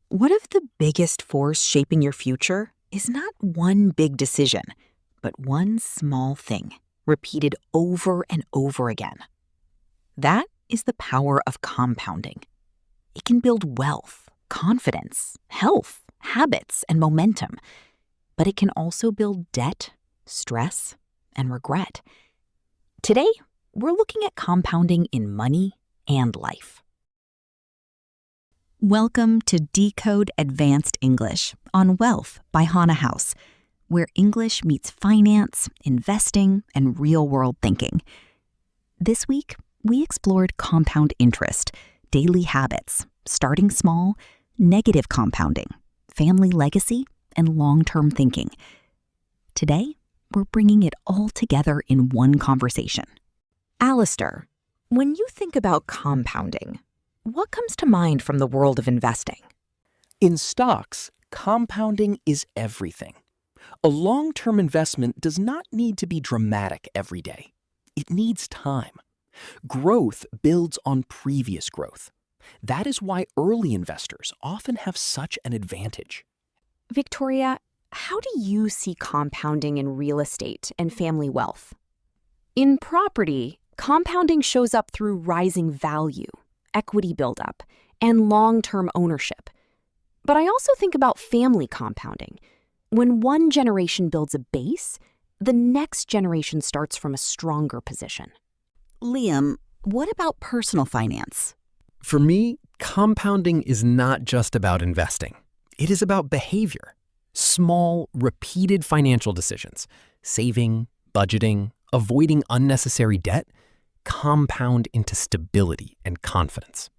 What if the biggest force shaping your future is not one big decision, but one small thing, repeated over and over again? That is the power of compounding. It can build wealth, confidence, health, habits, and momentum, but it can also build debt, stress, and regret. Today, we're looking at compounding in money and life. Welcome to Decode Advanced English on Wealth by Hana, where English meets finance, investing, and real-world thinking. This week, we explored compound interest, daily habits, starting small, negative compounding, family legacy, and long-term thinking. Today, we're bringing it all together in one conversation. Alistair, when you think about compounding, what comes to mind from the world of investing? In stocks, compounding is everything. A long-term investment does not need to be dramatic every day. It needs time. Growth builds on previous growth. That is why early investors often have such an advantage. Victoria, how do you see compounding in real estate and family wealth? In property, compounding shows up through rising value, equity buildup, and long-term ownership. But I also think about family compounding. When one generation builds a base, the next generation starts from a stronger position. Liam, what about personal finance? For me, compounding is not just about investing. It is about behavior. Small, repeated financial decisions, saving, budgeting, avoiding unnecessary debt, compound into stability and confidence.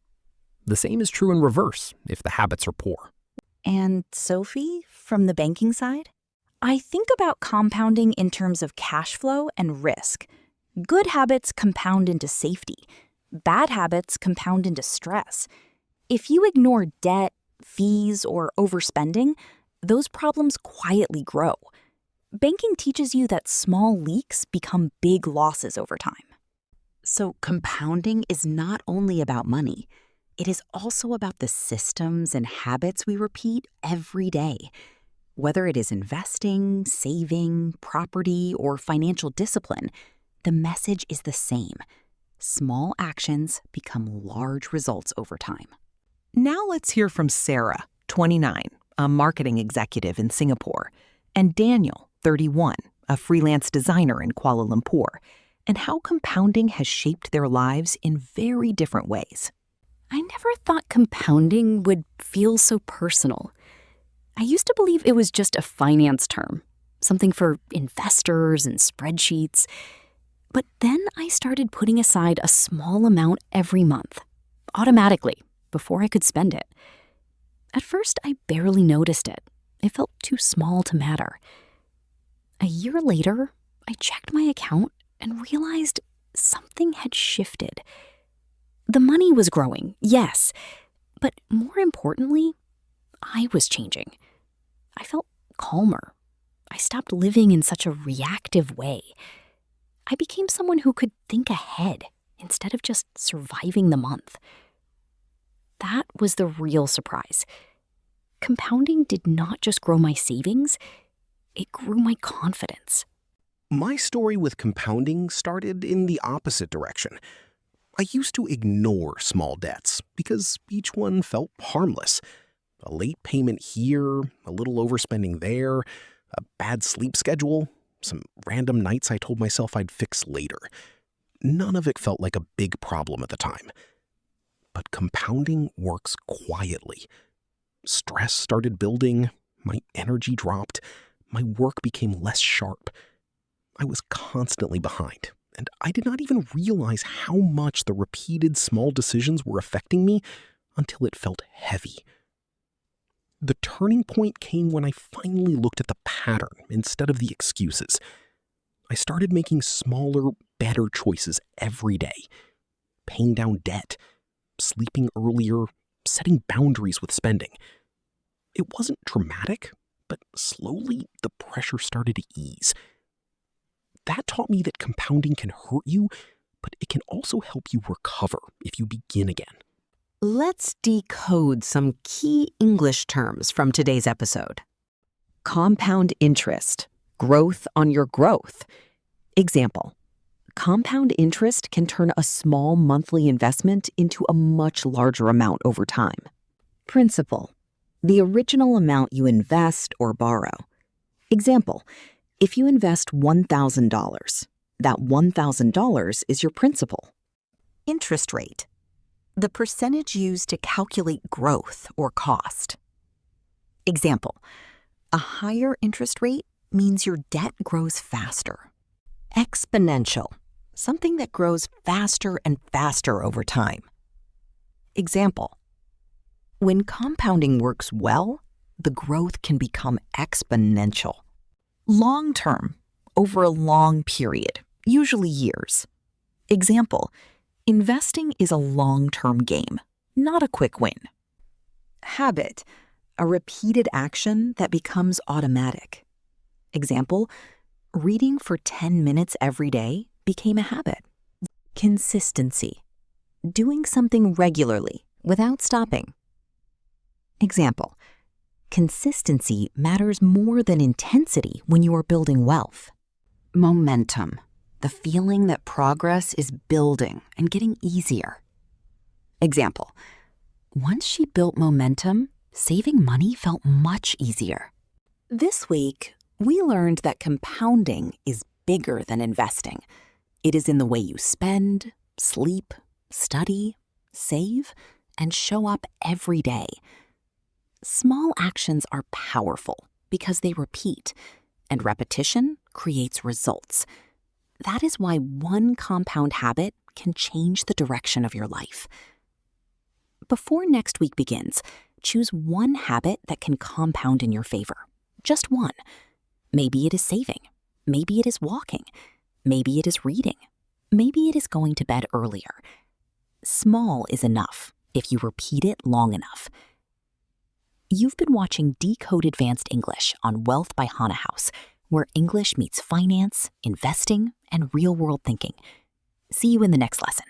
The same is true in reverse if the habits are poor. And Sophie, from the banking side? I think about compounding in terms of cash flow and risk. Good habits compound into safety. Bad habits compound into stress. If you ignore debt, fees, or overspending, those problems quietly grow. Banking teaches you that small leaks become big losses over time. So compounding is not only about money. It is also about the systems and habits we repeat every day. Whether it is investing, saving, property, or financial discipline, the message is the same. Small actions become large results over time. Now let's hear from Sarah, 29, a marketing executive in Singapore, and Daniel, 31, a freelance designer in Kuala Lumpur, and how compounding has shaped their lives in very different ways. I never thought compounding would feel so personal. I used to believe it was just a finance term, something for investors and spreadsheets. But then I started putting aside a small amount every month, automatically, before I could spend it. At first, I barely noticed it. It felt too small to matter. A year later, I checked my account and realized something had shifted. The money was growing, yes, but more importantly, I was changing. I felt calmer. I stopped living in such a reactive way. I became someone who could think ahead instead of just surviving the month. That was the real surprise. Compounding did not just grow my savings, it grew my confidence. My story with compounding started in the opposite direction. I used to ignore small debts because each one felt harmless. A late payment here, a little overspending there, a bad sleep schedule, some random nights I told myself I'd fix later. None of it felt like a big problem at the time. But compounding works quietly. Stress started building, my energy dropped, my work became less sharp. I was constantly behind, and I did not even realize how much the repeated small decisions were affecting me until it felt heavy. The turning point came when I finally looked at the pattern instead of the excuses. I started making smaller, better choices every day. Paying down debt, sleeping earlier, setting boundaries with spending. It wasn't dramatic, but slowly the pressure started to ease. That taught me that compounding can hurt you, but it can also help you recover if you begin again. Let's decode some key English terms from today's episode. Compound interest, growth on your growth. Example, compound interest can turn a small monthly investment into a much larger amount over time. Principal, the original amount you invest or borrow. Example, if you invest $1,000, that $1,000 is your principal. Interest rate, the percentage used to calculate growth or cost. Example, a higher interest rate means your debt grows faster. Exponential, something that grows faster and faster over time. Example, when compounding works well, the growth can become exponential. Long term, over a long period, usually years. Example, investing is a long-term game, not a quick win. Habit, a repeated action that becomes automatic. Example, reading for 10 minutes every day became a habit. Consistency, doing something regularly without stopping. Example, consistency matters more than intensity when you are building wealth. Momentum, the feeling that progress is building and getting easier. Example, once she built momentum, saving money felt much easier. This week, we learned that compounding is bigger than investing. It is in the way you spend, sleep, study, save, and show up every day. Small actions are powerful because they repeat, and repetition creates results. That is why one compound habit can change the direction of your life. Before next week begins, choose one habit that can compound in your favor. Just one. Maybe it is saving. Maybe it is walking. Maybe it is reading. Maybe it is going to bed earlier. Small is enough if you repeat it long enough. You've been watching Decode Advanced English on Wealth by Hana House, where English meets finance, investing, and real-world thinking. See you in the next lesson.